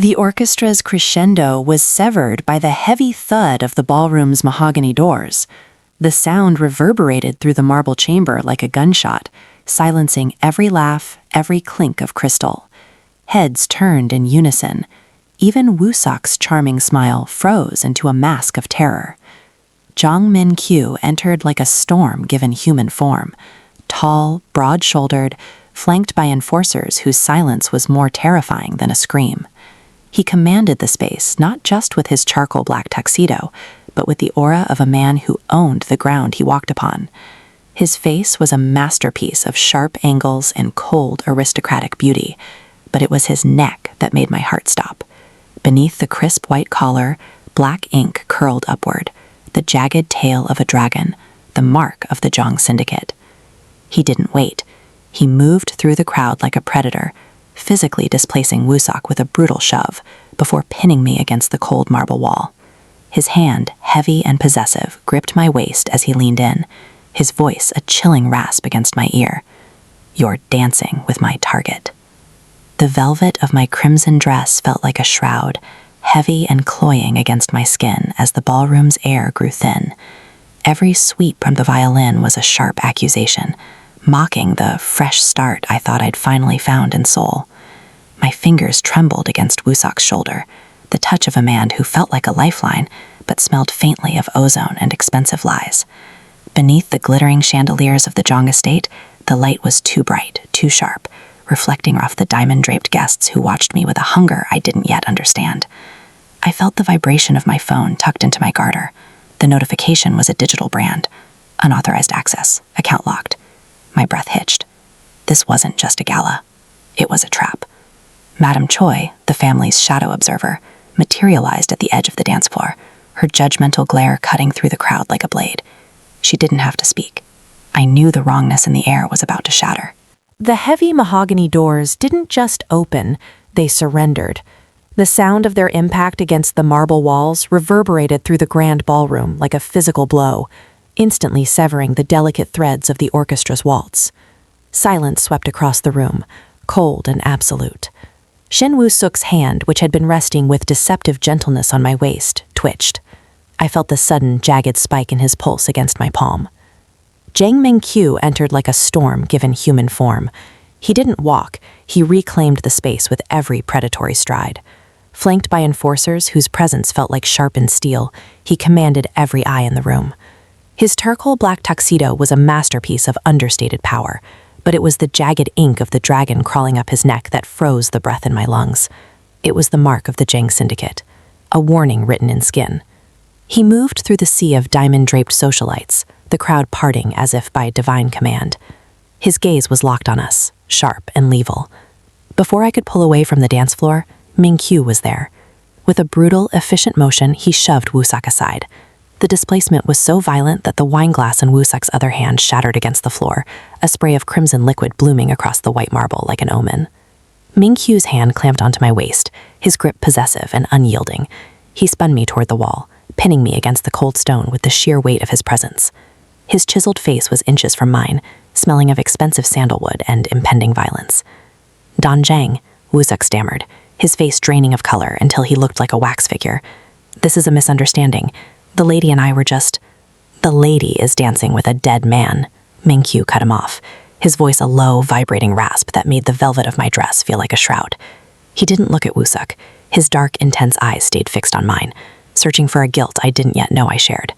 The orchestra's crescendo was severed by the heavy thud of the ballroom's mahogany doors. The sound reverberated through the marble chamber like a gunshot, silencing every laugh, every clink of crystal. Heads turned in unison. Even Woosok's charming smile froze into a mask of terror. Jang Min-Kyu entered like a storm given human form, tall, broad-shouldered, flanked by enforcers whose silence was more terrifying than a scream. He commanded the space not just with his charcoal black tuxedo, but with the aura of a man who owned the ground he walked upon. His face was a masterpiece of sharp angles and cold aristocratic beauty, but it was his neck that made my heart stop. Beneath the crisp white collar, black ink curled upward, the jagged tail of a dragon, the mark of the Jang syndicate. He didn't wait. He moved through the crowd like a predator, physically displacing Woosok with a brutal shove, before pinning me against the cold marble wall. His hand, heavy and possessive, gripped my waist as he leaned in, his voice a chilling rasp against my ear. "You're dancing with my target." The velvet of my crimson dress felt like a shroud, heavy and cloying against my skin as the ballroom's air grew thin. Every sweep from the violin was a sharp accusation, mocking the fresh start I thought I'd finally found in Seoul. My fingers trembled against Woosok's shoulder, the touch of a man who felt like a lifeline, but smelled faintly of ozone and expensive lies. Beneath the glittering chandeliers of the Jang estate, the light was too bright, too sharp, reflecting off the diamond-draped guests who watched me with a hunger I didn't yet understand. I felt the vibration of my phone tucked into my garter. The notification was a digital brand. Unauthorized access, account locked. My breath hitched. This wasn't just a gala. It was a trap. Madame Choi, the family's shadow observer, materialized at the edge of the dance floor, her judgmental glare cutting through the crowd like a blade. She didn't have to speak. I knew the wrongness in the air was about to shatter. The heavy mahogany doors didn't just open, they surrendered. The sound of their impact against the marble walls reverberated through the grand ballroom like a physical blow, instantly severing the delicate threads of the orchestra's waltz. Silence swept across the room, cold and absolute. Shin Woo-suk's hand, which had been resting with deceptive gentleness on my waist, twitched. I felt the sudden, jagged spike in his pulse against my palm. Jang Min-Kyu entered like a storm given human form. He didn't walk, he reclaimed the space with every predatory stride. Flanked by enforcers whose presence felt like sharpened steel, he commanded every eye in the room. His charcoal black tuxedo was a masterpiece of understated power, but it was the jagged ink of the dragon crawling up his neck that froze the breath in my lungs. It was the mark of the Jang syndicate, a warning written in skin. He moved through the sea of diamond-draped socialites, the crowd parting as if by divine command. His gaze was locked on us, sharp and lethal. Before I could pull away from the dance floor, Min-Kyu was there. With a brutal, efficient motion, he shoved Woosok aside. The displacement was so violent that the wine glass in Woosok's other hand shattered against the floor, a spray of crimson liquid blooming across the white marble like an omen. Min-Kyu's hand clamped onto my waist, his grip possessive and unyielding. He spun me toward the wall, pinning me against the cold stone with the sheer weight of his presence. His chiseled face was inches from mine, smelling of expensive sandalwood and impending violence. "Don Jang," Woosok stammered, his face draining of color until he looked like a wax figure. "This is a misunderstanding. The lady and I were just—" "The lady is dancing with a dead man," Min-Kyu cut him off, his voice a low, vibrating rasp that made the velvet of my dress feel like a shroud. He didn't look at Woosok. His dark, intense eyes stayed fixed on mine, searching for a guilt I didn't yet know I shared.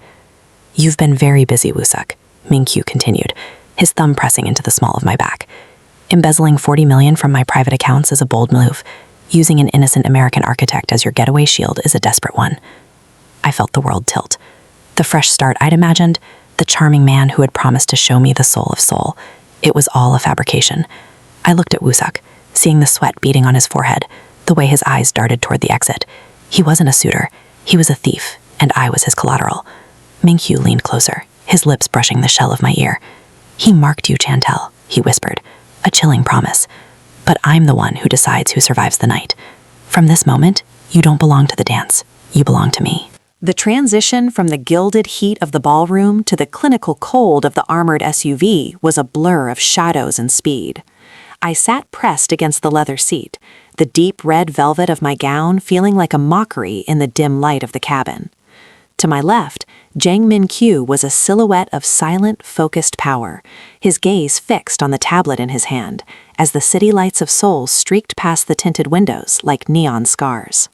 "You've been very busy, Woosok," Min-Kyu continued, his thumb pressing into the small of my back. "Embezzling $40 million from my private accounts is a bold move. Using an innocent American architect as your getaway shield is a desperate one." I felt the world tilt. The fresh start I'd imagined, the charming man who had promised to show me the soul of Seoul, it was all a fabrication. I looked at Woosok, seeing the sweat beading on his forehead, the way his eyes darted toward the exit. He wasn't a suitor, he was a thief, and I was his collateral. Min-Kyu leaned closer, his lips brushing the shell of my ear. "He marked you, Chantel," he whispered, a chilling promise. "But I'm the one who decides who survives the night. From this moment, you don't belong to the dance, you belong to me." The transition from the gilded heat of the ballroom to the clinical cold of the armored SUV was a blur of shadows and speed. I sat pressed against the leather seat, the deep red velvet of my gown feeling like a mockery in the dim light of the cabin. To my left, Jang Min-Kyu was a silhouette of silent, focused power, his gaze fixed on the tablet in his hand, as the city lights of Seoul streaked past the tinted windows like neon scars.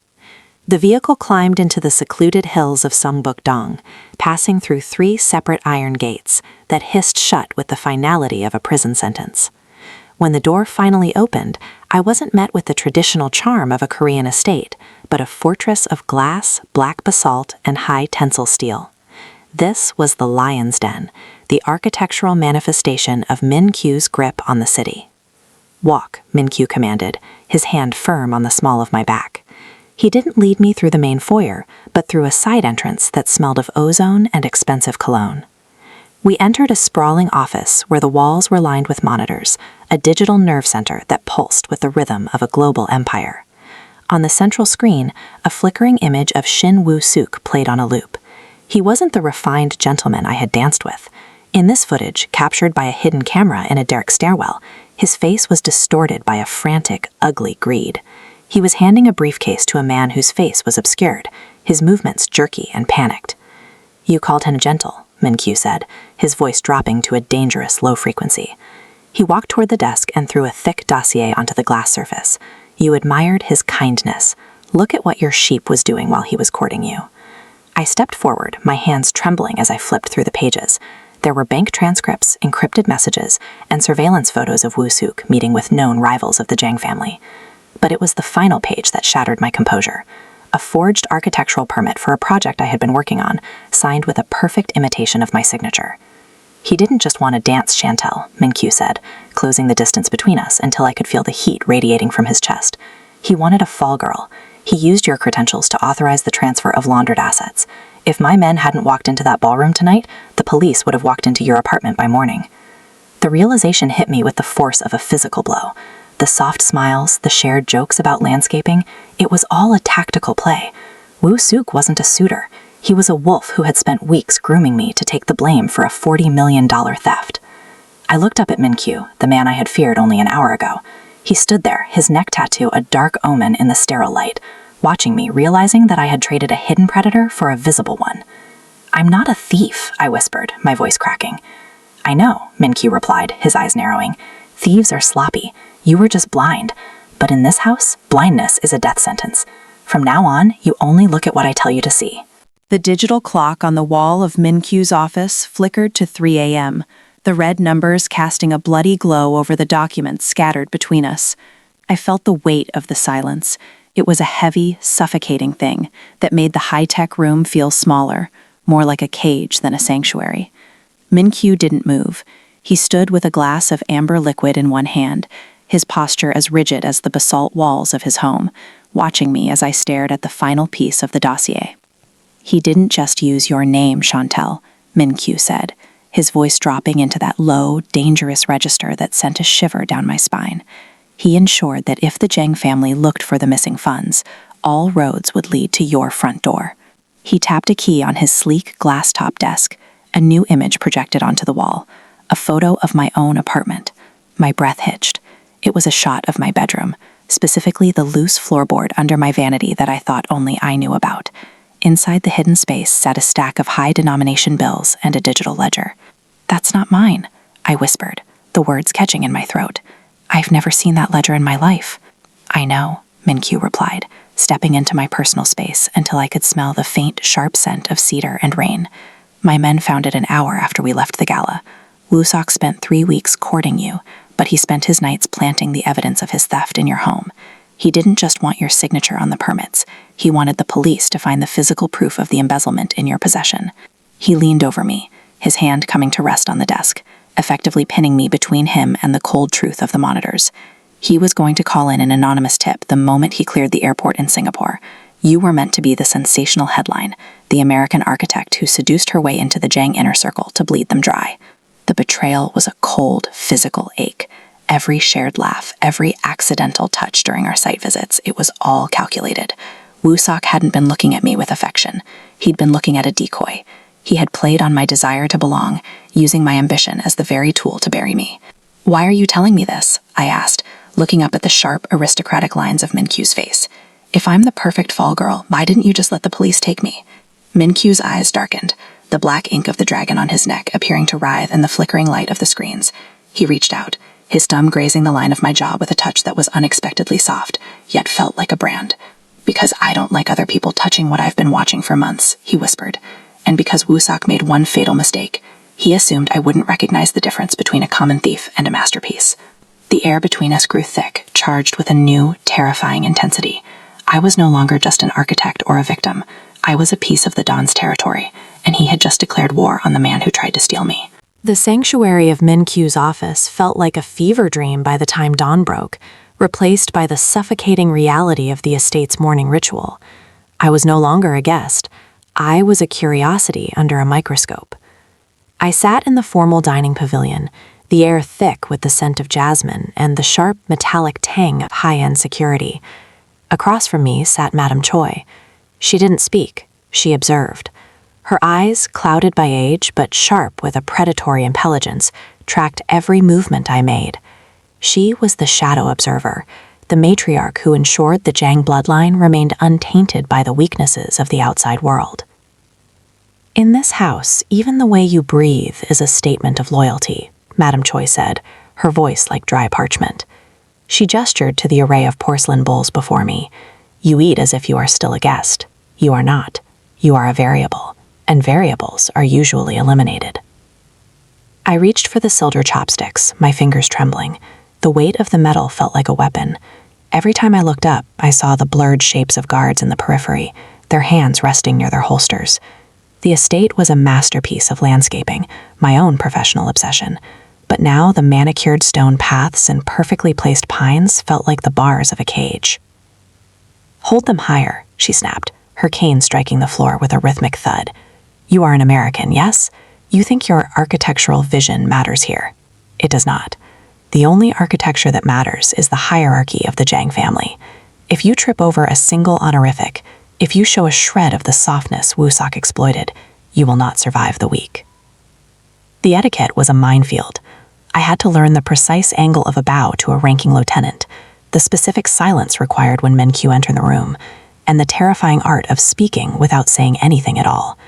The vehicle climbed into the secluded hills of Sungbuk-dong, passing through 3 separate iron gates that hissed shut with the finality of a prison sentence. When the door finally opened, I wasn't met with the traditional charm of a Korean estate, but a fortress of glass, black basalt, and high tensile steel. This was the Lion's Den, the architectural manifestation of Min-Kyu's grip on the city. "Walk," Min-Kyu commanded, his hand firm on the small of my back. He didn't lead me through the main foyer, but through a side entrance that smelled of ozone and expensive cologne. We entered a sprawling office where the walls were lined with monitors, a digital nerve center that pulsed with the rhythm of a global empire. On the central screen, a flickering image of Shin Woo-suk played on a loop. He wasn't the refined gentleman I had danced with. In this footage, captured by a hidden camera in a derrick stairwell, his face was distorted by a frantic, ugly greed. He was handing a briefcase to a man whose face was obscured, his movements jerky and panicked. "You called him gentle," Min-Kyu said, his voice dropping to a dangerous low frequency. He walked toward the desk and threw a thick dossier onto the glass surface. "You admired his kindness. Look at what your sheep was doing while he was courting you." I stepped forward, my hands trembling as I flipped through the pages. There were bank transcripts, encrypted messages, and surveillance photos of Woo-suk meeting with known rivals of the Jang family. But it was the final page that shattered my composure. A forged architectural permit for a project I had been working on, signed with a perfect imitation of my signature. "He didn't just want to dance, Chantel," Min-Kyu said, closing the distance between us until I could feel the heat radiating from his chest. "He wanted a fall girl. He used your credentials to authorize the transfer of laundered assets. If my men hadn't walked into that ballroom tonight, the police would have walked into your apartment by morning." The realization hit me with the force of a physical blow. The soft smiles, the shared jokes about landscaping, it was all a tactical play. Woo-suk wasn't a suitor. He was a wolf who had spent weeks grooming me to take the blame for a $40 million theft. I looked up at Min-Kyu, the man I had feared only an hour ago. He stood there, his neck tattoo a dark omen in the sterile light, watching me, realizing that I had traded a hidden predator for a visible one. "I'm not a thief," I whispered, my voice cracking. "I know," Min-Kyu replied, his eyes narrowing. "Thieves are sloppy. You were just blind. But in this house, blindness is a death sentence. From now on, you only look at what I tell you to see." The digital clock on the wall of Min-Kyu's office flickered to 3 a.m., the red numbers casting a bloody glow over the documents scattered between us. I felt the weight of the silence. It was a heavy, suffocating thing that made the high-tech room feel smaller, more like a cage than a sanctuary. Min-Kyu didn't move. He stood with a glass of amber liquid in one hand, his posture as rigid as the basalt walls of his home, watching me as I stared at the final piece of the dossier. "He didn't just use your name, Chantel," Min-Kyu said, his voice dropping into that low, dangerous register that sent a shiver down my spine. "He ensured that if the Jang family looked for the missing funds, all roads would lead to your front door." He tapped a key on his sleek glass-top desk, a new image projected onto the wall, a photo of my own apartment. My breath hitched. It was a shot of my bedroom, specifically the loose floorboard under my vanity that I thought only I knew about. Inside the hidden space sat a stack of high-denomination bills and a digital ledger. "That's not mine," I whispered, the words catching in my throat. "I've never seen that ledger in my life." "I know," Min-Kyu replied, stepping into my personal space until I could smell the faint, sharp scent of cedar and rain. "My men found it an hour after we left the gala. Woo-suk spent 3 weeks courting you, but he spent his nights planting the evidence of his theft in your home. He didn't just want your signature on the permits. He wanted the police to find the physical proof of the embezzlement in your possession." He leaned over me, his hand coming to rest on the desk, effectively pinning me between him and the cold truth of the monitors. He was going to call in an anonymous tip the moment he cleared the airport in Singapore. You were meant to be the sensational headline, the American architect who seduced her way into the Jang inner circle to bleed them dry. The betrayal was a cold, physical ache. Every shared laugh, every accidental touch during our site visits, it was all calculated. Woo-suk hadn't been looking at me with affection. He'd been looking at a decoy. He had played on my desire to belong, using my ambition as the very tool to bury me. "Why are you telling me this?" I asked, looking up at the sharp, aristocratic lines of Min-Kyu's face. If I'm the perfect fall girl, why didn't you just let the police take me? Min-Kyu's eyes darkened, the black ink of the dragon on his neck appearing to writhe in the flickering light of the screens. He reached out, his thumb grazing the line of my jaw with a touch that was unexpectedly soft, yet felt like a brand. Because I don't like other people touching what I've been watching for months, he whispered. And because Woosak made one fatal mistake, he assumed I wouldn't recognize the difference between a common thief and a masterpiece. The air between us grew thick, charged with a new, terrifying intensity. I was no longer just an architect or a victim. I was a piece of the Don's territory, and he had just declared war on the man who tried to steal me. The sanctuary of Min-Kyu's office felt like a fever dream by the time dawn broke, replaced by the suffocating reality of the estate's morning ritual. I was no longer a guest. I was a curiosity under a microscope. I sat in the formal dining pavilion, the air thick with the scent of jasmine and the sharp metallic tang of high-end security. Across from me sat Madame Choi. She didn't speak. She observed. Her eyes, clouded by age but sharp with a predatory intelligence, tracked every movement I made. She was the shadow observer, the matriarch who ensured the Jang bloodline remained untainted by the weaknesses of the outside world. In this house, even the way you breathe is a statement of loyalty, Madame Choi said, her voice like dry parchment. She gestured to the array of porcelain bowls before me. You eat as if you are still a guest. You are not. You are a variable, and variables are usually eliminated. I reached for the silver chopsticks, my fingers trembling. The weight of the metal felt like a weapon. Every time I looked up, I saw the blurred shapes of guards in the periphery, their hands resting near their holsters. The estate was a masterpiece of landscaping, my own professional obsession. But now the manicured stone paths and perfectly placed pines felt like the bars of a cage. Hold them higher, she snapped, her cane striking the floor with a rhythmic thud. You are an American, yes? You think your architectural vision matters here. It does not. The only architecture that matters is the hierarchy of the Jang family. If you trip over a single honorific, if you show a shred of the softness Woosak exploited, you will not survive the week. The etiquette was a minefield. I had to learn the precise angle of a bow to a ranking lieutenant, the specific silence required when Min-Kyu entered the room, and the terrifying art of speaking without saying anything at all.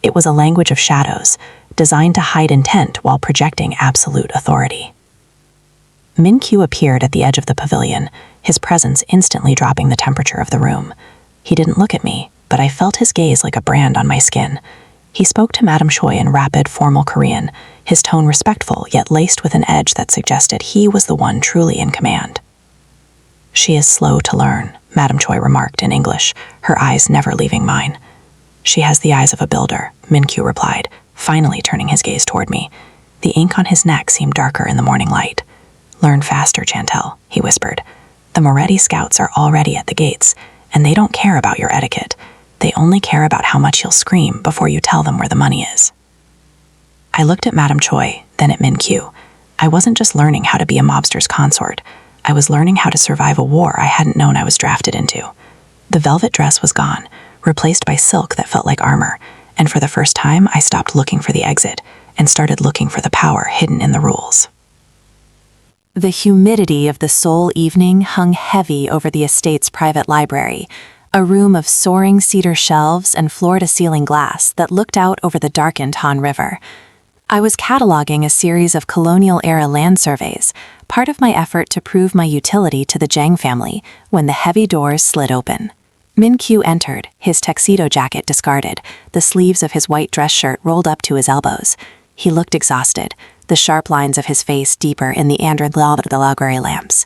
It was a language of shadows, designed to hide intent while projecting absolute authority. Min-Kyu appeared at the edge of the pavilion, his presence instantly dropping the temperature of the room. He didn't look at me, but I felt his gaze like a brand on my skin. He spoke to Madame Choi in rapid, formal Korean, his tone respectful yet laced with an edge that suggested he was the one truly in command. She is slow to learn, Madame Choi remarked in English, her eyes never leaving mine. She has the eyes of a builder, Min-Kyu replied, finally turning his gaze toward me. The ink on his neck seemed darker in the morning light. Learn faster, Chantel, he whispered. The Moretti scouts are already at the gates, and they don't care about your etiquette. They only care about how much you'll scream before you tell them where the money is. I looked at Madame Choi, then at Min-Kyu. I wasn't just learning how to be a mobster's consort. I was learning how to survive a war I hadn't known I was drafted into. The velvet dress was gone, replaced by silk that felt like armor, and for the first time I stopped looking for the exit and started looking for the power hidden in the rules. The humidity of the Seoul evening hung heavy over the estate's private library, a room of soaring cedar shelves and floor-to-ceiling glass that looked out over the darkened Han River. I was cataloging a series of colonial-era land surveys, part of my effort to prove my utility to the Jang family, when the heavy doors slid open. Min-Kyu entered, his tuxedo jacket discarded, the sleeves of his white dress shirt rolled up to his elbows. He looked exhausted, the sharp lines of his face deeper in the underworld of the library lamps.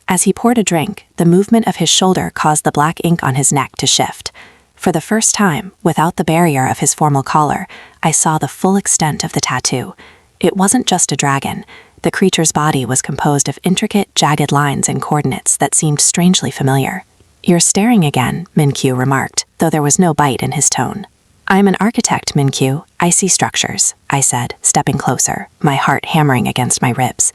As he poured a drink, the movement of his shoulder caused the black ink on his neck to shift. For the first time, without the barrier of his formal collar, I saw the full extent of the tattoo. It wasn't just a dragon. The creature's body was composed of intricate, jagged lines and coordinates that seemed strangely familiar. You're staring again, Min-Kyu remarked, though there was no bite in his tone. I'm an architect, Min-Kyu. I see structures, I said, stepping closer, my heart hammering against my ribs.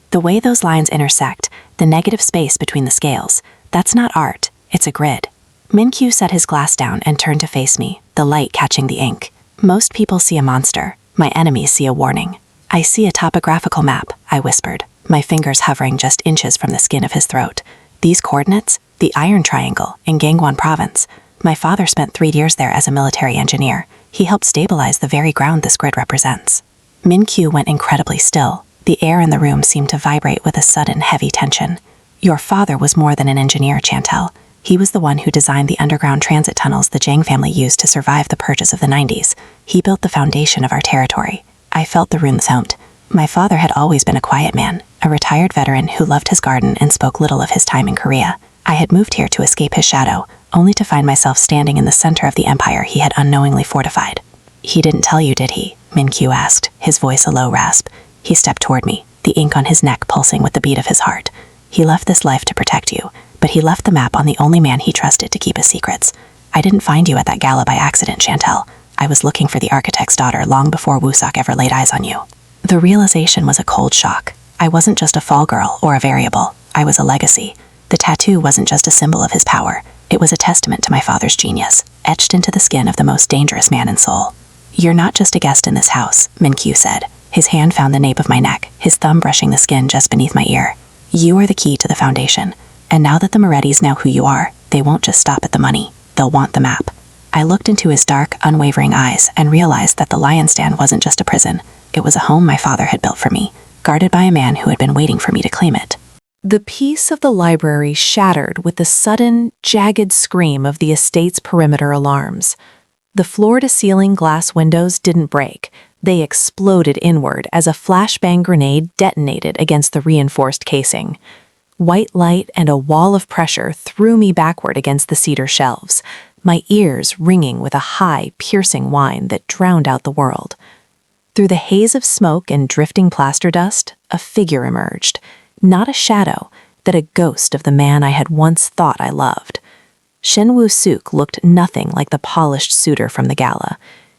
The way those lines intersect, the negative space between the scales, that's not art, it's a grid. Min-Kyu set his glass down and turned to face me, the light catching the ink. Most people see a monster. My enemies see a warning. I see a topographical map, I whispered, my fingers hovering just inches from the skin of his throat. These coordinates? The Iron Triangle in Gangwon Province. My father spent 3 years there as a military engineer. He helped stabilize the very ground this grid represents. Min-Kyu went incredibly still. The air in the room seemed to vibrate with a sudden, heavy tension. Your father was more than an engineer, Chantel. He was the one who designed the underground transit tunnels the Jang family used to survive the purges of the 90s. He built the foundation of our territory. I felt the room thumped. My father had always been a quiet man, a retired veteran who loved his garden and spoke little of his time in Korea. I had moved here to escape his shadow, only to find myself standing in the center of the empire he had unknowingly fortified. He didn't tell you, did he? Min-Kyu asked, his voice a low rasp. He stepped toward me, the ink on his neck pulsing with the beat of his heart. He left this life to protect you, but he left the map on the only man he trusted to keep his secrets. I didn't find you at that gala by accident, Chantel. I was looking for the architect's daughter long before Woo-Sok ever laid eyes on you. The realization was a cold shock. I wasn't just a fall girl or a variable. I was a legacy. The tattoo wasn't just a symbol of his power. It was a testament to my father's genius, etched into the skin of the most dangerous man in Seoul. You're not just a guest in this house, Min-Kyu said. His hand found the nape of my neck, his thumb brushing the skin just beneath my ear. You are the key to the foundation. And now that the Morettis know who you are, they won't just stop at the money. They'll want the map. I looked into his dark, unwavering eyes and realized that the lion's den wasn't just a prison. It was a home my father had built for me, guarded by a man who had been waiting for me to claim it. The peace of the library shattered with the sudden, jagged scream of the estate's perimeter alarms. The floor-to-ceiling glass windows didn't break. They exploded inward as a flashbang grenade detonated against the reinforced casing. White light and a wall of pressure threw me backward against the cedar shelves, my ears ringing with a high, piercing whine that drowned out the world. Through the haze of smoke and drifting plaster dust, a figure emerged. Not a shadow, but a ghost of the man I had once thought I loved. Shin Woo-Suk looked nothing like the polished suitor from the gala.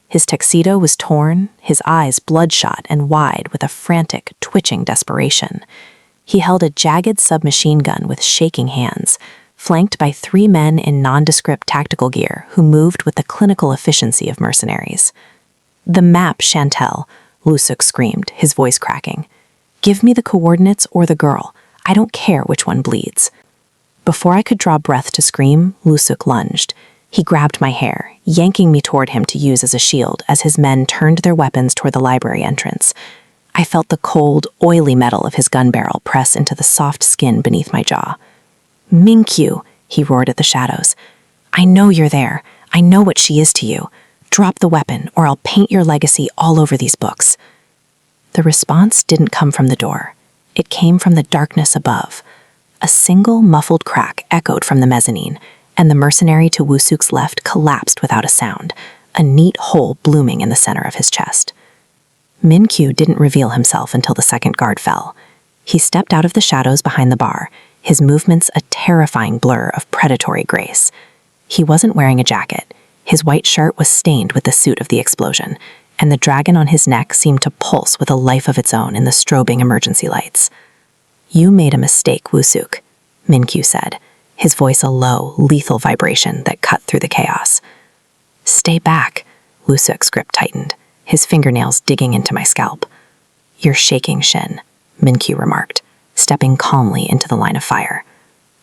His tuxedo was torn, his eyes bloodshot and wide with a frantic, twitching desperation. He held a jagged submachine gun with shaking hands, flanked by 3 men in nondescript tactical gear who moved with the clinical efficiency of mercenaries. "The map, Chantel," Woo-Suk screamed, his voice cracking. "Give me the coordinates or the girl. I don't care which one bleeds." Before I could draw breath to scream, Woo-Suk lunged. He grabbed my hair, yanking me toward him to use as a shield as his men turned their weapons toward the library entrance. I felt the cold, oily metal of his gun barrel press into the soft skin beneath my jaw. "Min-Kyu," he roared at the shadows. "I know you're there. I know what she is to you. Drop the weapon, or I'll paint your legacy all over these books." The response didn't come from the door. It came from the darkness above. A single muffled crack echoed from the mezzanine, and the mercenary to Woo-Suk's left collapsed without a sound, a neat hole blooming in the center of his chest. Min-Kyu didn't reveal himself until the second guard fell. He stepped out of the shadows behind the bar, his movements a terrifying blur of predatory grace. He wasn't wearing a jacket. His white shirt was stained with the soot of the explosion, and the dragon on his neck seemed to pulse with a life of its own in the strobing emergency lights. "You made a mistake, Woo-Suk," Min-Kyu said, his voice a low, lethal vibration that cut through the chaos. "Stay back," Woo-Suk's grip tightened, his fingernails digging into my scalp. "You're shaking, Shin," Min-Kyu remarked, stepping calmly into the line of fire.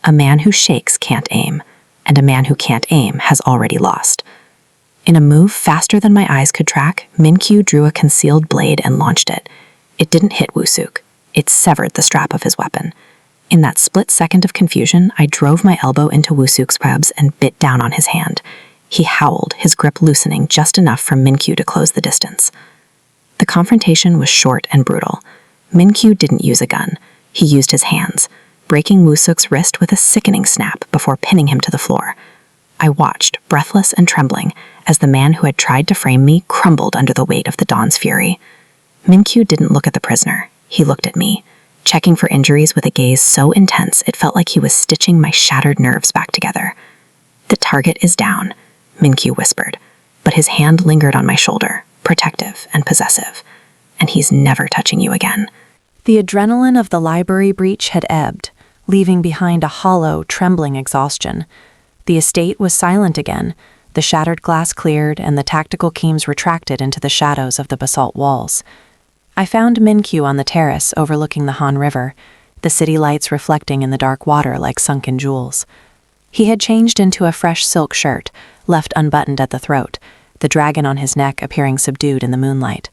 "A man who shakes can't aim, and a man who can't aim has already lost." In a move faster than my eyes could track, Min-Kyu drew a concealed blade and launched it. It didn't hit Woo-Suk. It severed the strap of his weapon. In that split second of confusion, I drove my elbow into Woo-Suk's webs and bit down on his hand. He howled, his grip loosening just enough for Min-Kyu to close the distance. The confrontation was short and brutal. Min-Kyu didn't use a gun. He used his hands, breaking Woo-Suk's wrist with a sickening snap before pinning him to the floor. I watched, breathless and trembling, as the man who had tried to frame me crumbled under the weight of the Dawn's fury. Min-Kyu didn't look at the prisoner. He looked at me, checking for injuries with a gaze so intense it felt like he was stitching my shattered nerves back together. "The target is down," Min-Kyu whispered, but his hand lingered on my shoulder, protective and possessive. "And he's never touching you again." The adrenaline of the library breach had ebbed, leaving behind a hollow, trembling exhaustion. The estate was silent again. The shattered glass cleared, and the tactical beams retracted into the shadows of the basalt walls. I found Min-Kyu on the terrace overlooking the Han River, the city lights reflecting in the dark water like sunken jewels. He had changed into a fresh silk shirt, left unbuttoned at the throat, the dragon on his neck appearing subdued in the moonlight.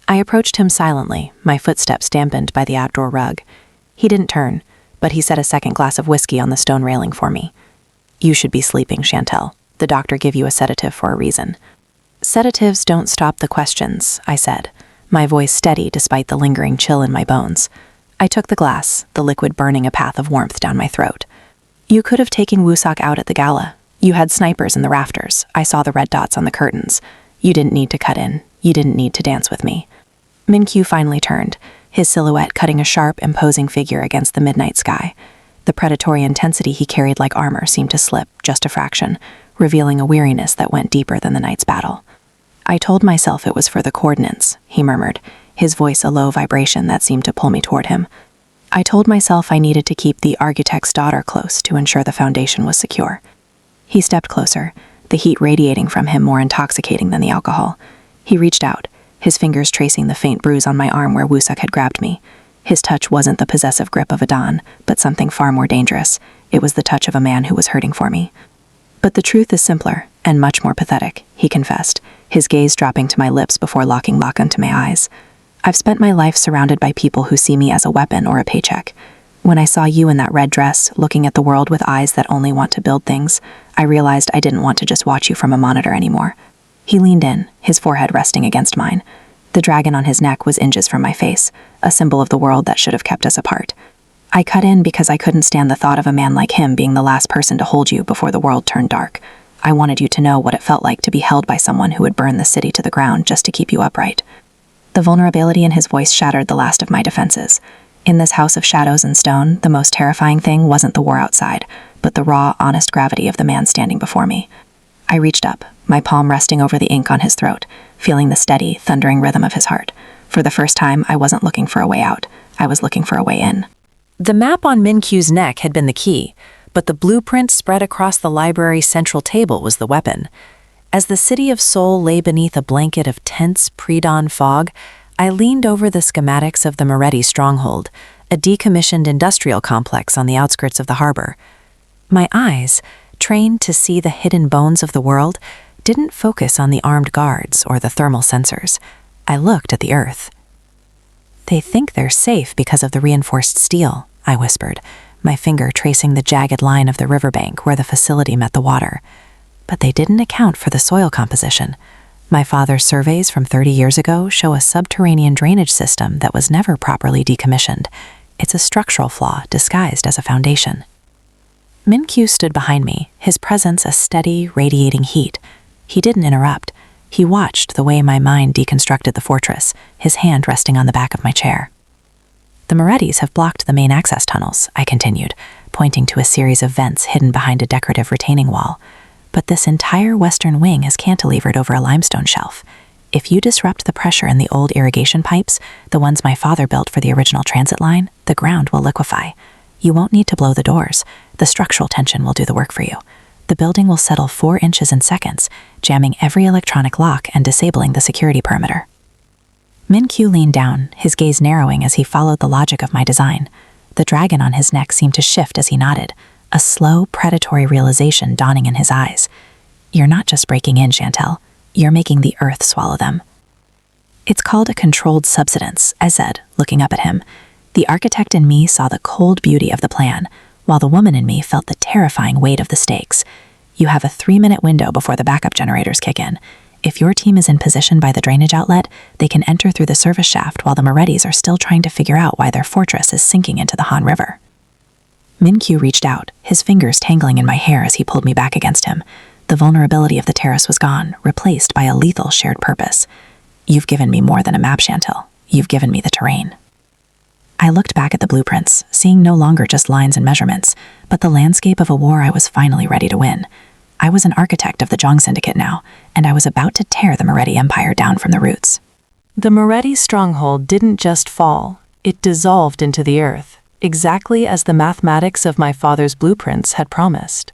I approached him silently, my footsteps dampened by the outdoor rug. He didn't turn, but he set a second glass of whiskey on the stone railing for me. "You should be sleeping, Chantel. The doctor gave you a sedative for a reason." "Sedatives don't stop the questions," I said, my voice steady despite the lingering chill in my bones. I took the glass, the liquid burning a path of warmth down my throat. "You could have taken Woo-sok out at the gala. You had snipers in the rafters. I saw the red dots on the curtains. You didn't need to cut in. You didn't need to dance with me." Min-Kyu finally turned, his silhouette cutting a sharp, imposing figure against the midnight sky. The predatory intensity he carried like armor seemed to slip just a fraction, revealing a weariness that went deeper than the night's battle. "I told myself it was for the coordinates," he murmured, his voice a low vibration that seemed to pull me toward him. "I told myself I needed to keep the architect's daughter close to ensure the foundation was secure." He stepped closer, the heat radiating from him more intoxicating than the alcohol. He reached out, his fingers tracing the faint bruise on my arm where Woo-sok had grabbed me. His touch wasn't the possessive grip of a Don, but something far more dangerous. It was the touch of a man who was hurting for me. "But the truth is simpler, and much more pathetic," he confessed, his gaze dropping to my lips before locking lock onto my eyes. "I've spent my life surrounded by people who see me as a weapon or a paycheck. When I saw you in that red dress, looking at the world with eyes that only want to build things, I realized I didn't want to just watch you from a monitor anymore." He leaned in, his forehead resting against mine. The dragon on his neck was inches from my face, a symbol of the world that should have kept us apart. "I cut in because I couldn't stand the thought of a man like him being the last person to hold you before the world turned dark. I wanted you to know what it felt like to be held by someone who would burn the city to the ground just to keep you upright." The vulnerability in his voice shattered the last of my defenses. In this house of shadows and stone, the most terrifying thing wasn't the war outside, but the raw, honest gravity of the man standing before me. I reached up, my palm resting over the ink on his throat, feeling the steady, thundering rhythm of his heart. For the first time, I wasn't looking for a way out. I was looking for a way in. The map on Min-Kyu's neck had been the key, but the blueprint spread across the library's central table was the weapon. As the city of Seoul lay beneath a blanket of tense, pre-dawn fog, I leaned over the schematics of the Moretti stronghold, a decommissioned industrial complex on the outskirts of the harbor. My eyes, trained to see the hidden bones of the world, didn't focus on the armed guards or the thermal sensors. I looked at the earth. "They think they're safe because of the reinforced steel," I whispered, my finger tracing the jagged line of the riverbank where the facility met the water. But they didn't account for the soil composition. My father's surveys from 30 years ago show a subterranean drainage system that was never properly decommissioned. It's a structural flaw disguised as a foundation. Min-Kyu stood behind me, his presence a steady, radiating heat. He didn't interrupt. He watched the way my mind deconstructed the fortress, his hand resting on the back of my chair. "The Morettis have blocked the main access tunnels," I continued, pointing to a series of vents hidden behind a decorative retaining wall. "But this entire western wing is cantilevered over a limestone shelf. If you disrupt the pressure in the old irrigation pipes, the ones my father built for the original transit line, the ground will liquefy. You won't need to blow the doors. The structural tension will do the work for you. The building will settle 4 inches in seconds, jamming every electronic lock and disabling the security perimeter." Min-Kyu leaned down, his gaze narrowing as he followed the logic of my design. The dragon on his neck seemed to shift as he nodded, a slow, predatory realization dawning in his eyes. "You're not just breaking in, Chantel. You're making the earth swallow them." "It's called a controlled subsidence," I said, looking up at him. The architect in me saw the cold beauty of the plan, while the woman in me felt the terrifying weight of the stakes. "You have a 3-minute window before the backup generators kick in. If your team is in position by the drainage outlet, they can enter through the service shaft while the Morettis are still trying to figure out why their fortress is sinking into the Han River." Min-Kyu reached out, his fingers tangling in my hair as he pulled me back against him. The vulnerability of the terrace was gone, replaced by a lethal shared purpose. "You've given me more than a map, Chantel. You've given me the terrain." I looked back at the blueprints, seeing no longer just lines and measurements, but the landscape of a war I was finally ready to win. I was an architect of the Jang Syndicate now, and I was about to tear the Moretti Empire down from the roots. The Moretti stronghold didn't just fall, it dissolved into the earth, exactly as the mathematics of my father's blueprints had promised.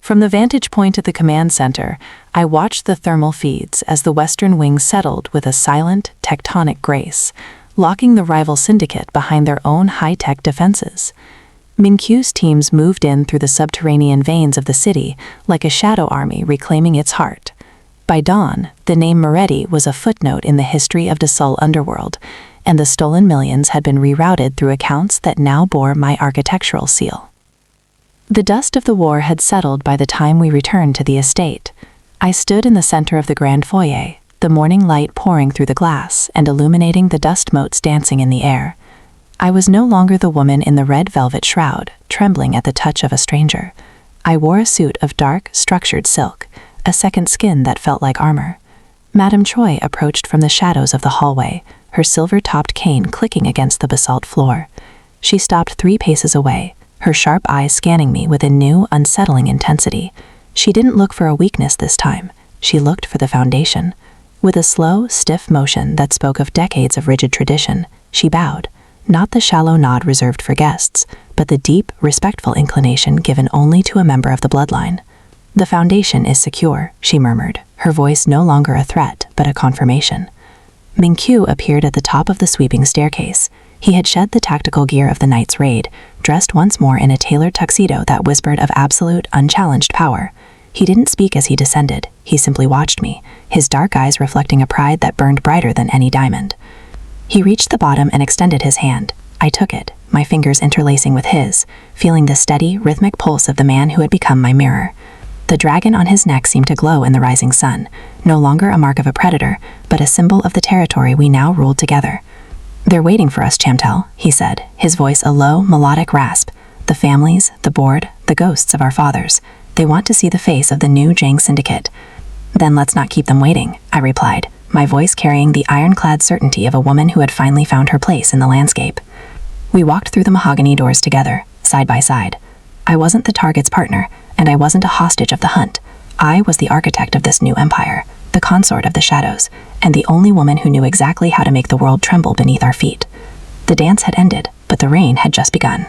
From the vantage point at the command center, I watched the thermal feeds as the western wing settled with a silent, tectonic grace, locking the rival syndicate behind their own high-tech defenses. Min-Kyu's teams moved in through the subterranean veins of the city like a shadow army reclaiming its heart. By dawn, the name Moretti was a footnote in the history of the Seoul underworld, and the stolen millions had been rerouted through accounts that now bore my architectural seal. The dust of the war had settled by the time we returned to the estate. I stood in the center of the grand foyer, the morning light pouring through the glass and illuminating the dust motes dancing in the air. I was no longer the woman in the red velvet shroud, trembling at the touch of a stranger. I wore a suit of dark, structured silk, a second skin that felt like armor. Madame Choi approached from the shadows of the hallway, her silver-topped cane clicking against the basalt floor. She stopped 3 paces away, her sharp eyes scanning me with a new, unsettling intensity. She didn't look for a weakness this time. She looked for the foundation. With a slow, stiff motion that spoke of decades of rigid tradition, she bowed. Not the shallow nod reserved for guests, but the deep, respectful inclination given only to a member of the bloodline. "The foundation is secure," she murmured, her voice no longer a threat, but a confirmation. Min-Kyu appeared at the top of the sweeping staircase. He had shed the tactical gear of the night's raid, dressed once more in a tailored tuxedo that whispered of absolute, unchallenged power. He didn't speak as he descended, he simply watched me, his dark eyes reflecting a pride that burned brighter than any diamond. He reached the bottom and extended his hand. I took it, my fingers interlacing with his, feeling the steady, rhythmic pulse of the man who had become my mirror. The dragon on his neck seemed to glow in the rising sun, no longer a mark of a predator, but a symbol of the territory we now ruled together. "They're waiting for us, Chantel," he said, his voice a low, melodic rasp. "The families, the board, the ghosts of our fathers. They want to see the face of the new Jang syndicate." "Then let's not keep them waiting," I replied, my voice carrying the ironclad certainty of a woman who had finally found her place in the landscape. We walked through the mahogany doors together, side by side. I wasn't the target's partner, and I wasn't a hostage of the hunt. I was the architect of this new empire, the consort of the shadows, and the only woman who knew exactly how to make the world tremble beneath our feet. The dance had ended, but the rain had just begun.